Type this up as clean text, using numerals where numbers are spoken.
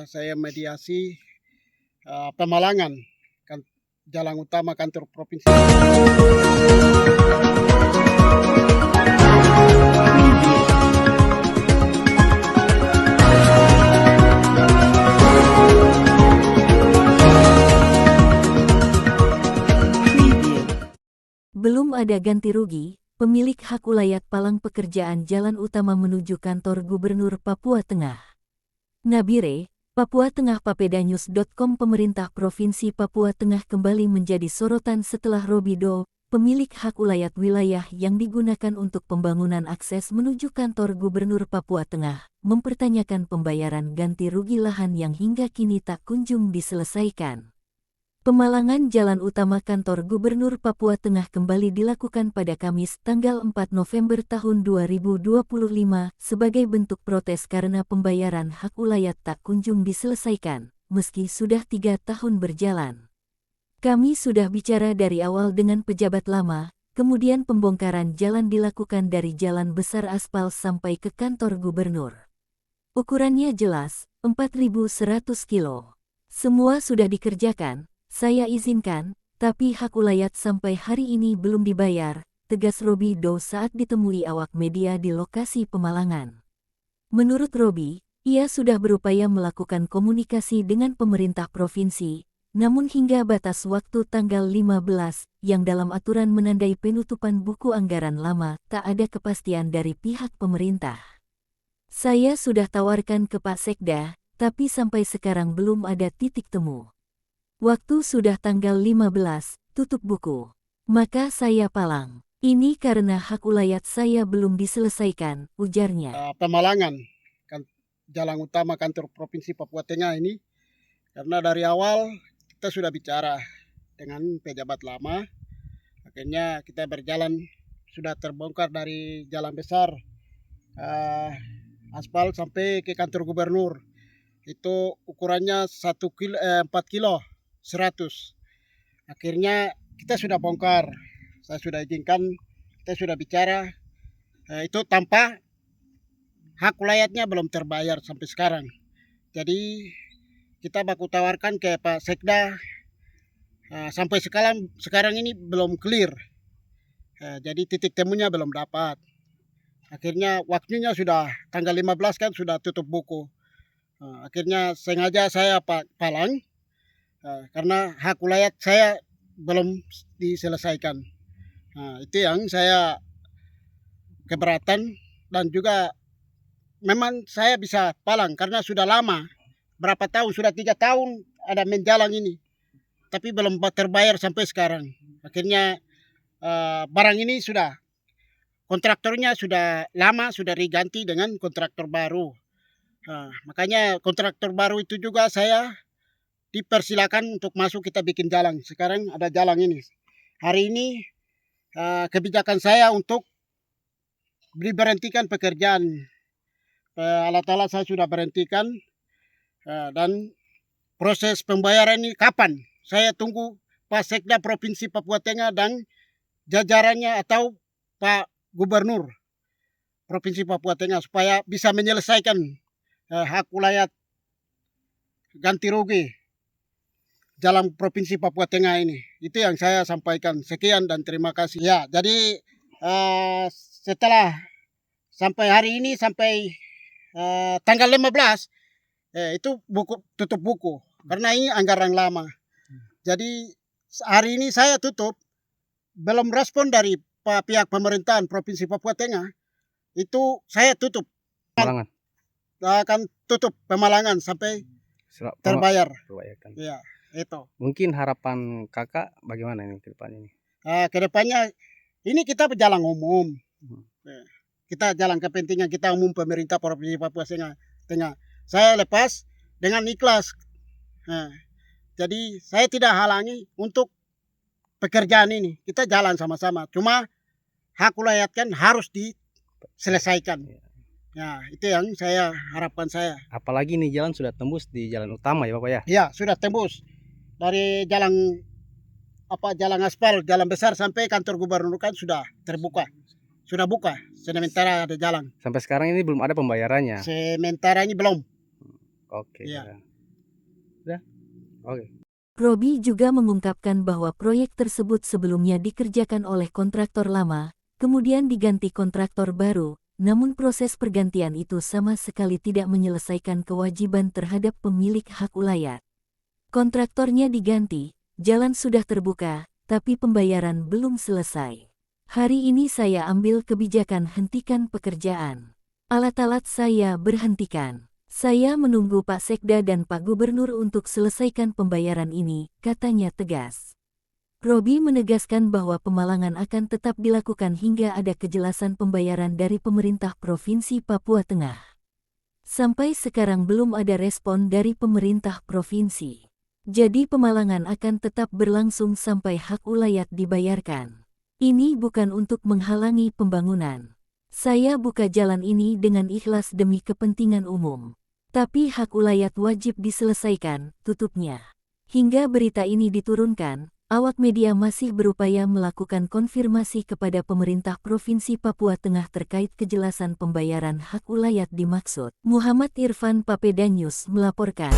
saya mediasi pemalangan kan, jalan utama kantor provinsi. Belum ada ganti rugi, pemilik hak ulayat palang pekerjaan jalan utama menuju kantor Gubernur Papua Tengah. Nabire, Papua Tengah Papedanews.com. Pemerintah Provinsi Papua Tengah kembali menjadi sorotan setelah Robido, pemilik hak ulayat wilayah yang digunakan untuk pembangunan akses menuju kantor Gubernur Papua Tengah, mempertanyakan pembayaran ganti rugi lahan yang hingga kini tak kunjung diselesaikan. Pemalangan jalan utama kantor Gubernur Papua Tengah kembali dilakukan pada Kamis tanggal 4 November tahun 2025 sebagai bentuk protes karena pembayaran hak ulayat tak kunjung diselesaikan, meski sudah 3 tahun berjalan. Kami sudah bicara dari awal dengan pejabat lama, kemudian pembongkaran jalan dilakukan dari jalan besar aspal sampai ke kantor gubernur. Ukurannya jelas, 4.100 kilo. Semua sudah dikerjakan. Saya izinkan, tapi hak ulayat sampai hari ini belum dibayar, tegas Robido saat ditemui awak media di lokasi pemalangan. Menurut Robi, ia sudah berupaya melakukan komunikasi dengan pemerintah provinsi, namun hingga batas waktu tanggal 15, yang dalam aturan menandai penutupan buku anggaran lama, tak ada kepastian dari pihak pemerintah. Saya sudah tawarkan ke Pak Sekda, tapi sampai sekarang belum ada titik temu. Waktu sudah tanggal 15, tutup buku. Maka saya palang. Ini karena hak ulayat saya belum diselesaikan, ujarnya. Pemalangan kan, jalan utama kantor Provinsi Papua Tengah ini, karena dari awal kita sudah bicara dengan pejabat lama, akhirnya kita berjalan, sudah terbongkar dari jalan besar aspal sampai ke kantor gubernur. Itu ukurannya 4 kilo 100. Akhirnya kita sudah bongkar, saya sudah izinkan, kita sudah bicara, itu tanpa hak ulayatnya belum terbayar sampai sekarang. Jadi kita baku tawarkan ke Pak Sekda, sampai sekarang ini belum clear. Jadi titik temunya belum dapat. Akhirnya waktunya sudah tanggal 15 kan sudah tutup buku. Akhirnya sengaja saya palang, karena hak ulayat saya belum diselesaikan. Itu yang saya keberatan, dan juga memang saya bisa palang karena sudah lama, berapa tahun, sudah 3 tahun ada menjalan ini, tapi belum terbayar sampai sekarang. Akhirnya barang ini sudah, kontraktornya sudah lama, sudah diganti dengan kontraktor baru. Makanya kontraktor baru itu juga saya dipersilakan untuk masuk, kita bikin jalan. Sekarang ada jalan ini. Hari ini kebijakan saya untuk diberhentikan pekerjaan. Alat-alat saya sudah berhentikan, dan proses pembayaran ini kapan? Saya tunggu Pak Sekda Provinsi Papua Tengah dan jajarannya atau Pak Gubernur Provinsi Papua Tengah supaya bisa menyelesaikan hak ulayat ganti rugi jalan Provinsi Papua Tengah ini. Itu yang saya sampaikan. Sekian dan terima kasih. Ya, jadi setelah sampai hari ini, sampai tanggal 15, itu tutup buku. Karena ini anggaran lama. Jadi hari ini saya tutup, belum respon dari pihak pemerintahan Provinsi Papua Tengah. Itu saya tutup. Pemalangan. Akan tutup pemalangan sampai terbayar. Ya. Itu. Mungkin harapan kakak bagaimana ini ke depan ini? Ke depannya ini kita berjalan umum. Kita jalan kepentingan kita umum pemerintah Provinsi Papua Tengah. Saya lepas dengan ikhlas. Jadi saya tidak halangi untuk pekerjaan ini. Kita jalan sama-sama. Cuma hak ulayat kan harus diselesaikan. Ya, itu yang saya harapkan saya. Apalagi ini jalan sudah tembus di jalan utama ya Bapak ya? Ya, sudah tembus. Dari jalan aspal, jalan besar sampai kantor gubernur kan sudah terbuka. Sudah buka, sementara ada jalan. Sampai sekarang ini belum ada pembayarannya? Sementara ini belum. Oke. Ya. Ya. Oke. Robi juga mengungkapkan bahwa proyek tersebut sebelumnya dikerjakan oleh kontraktor lama, kemudian diganti kontraktor baru, namun proses pergantian itu sama sekali tidak menyelesaikan kewajiban terhadap pemilik hak ulayat. Kontraktornya diganti, jalan sudah terbuka, tapi pembayaran belum selesai. Hari ini saya ambil kebijakan hentikan pekerjaan. Alat-alat saya berhentikan. Saya menunggu Pak Sekda dan Pak Gubernur untuk selesaikan pembayaran ini, katanya tegas. Robi menegaskan bahwa pemalangan akan tetap dilakukan hingga ada kejelasan pembayaran dari pemerintah Provinsi Papua Tengah. Sampai sekarang belum ada respon dari pemerintah provinsi. Jadi pemalangan akan tetap berlangsung sampai hak ulayat dibayarkan. Ini bukan untuk menghalangi pembangunan. Saya buka jalan ini dengan ikhlas demi kepentingan umum. Tapi hak ulayat wajib diselesaikan, tutupnya. Hingga berita ini diturunkan, awak media masih berupaya melakukan konfirmasi kepada pemerintah Provinsi Papua Tengah terkait kejelasan pembayaran hak ulayat dimaksud. Muhammad Irfan Papeda News melaporkan.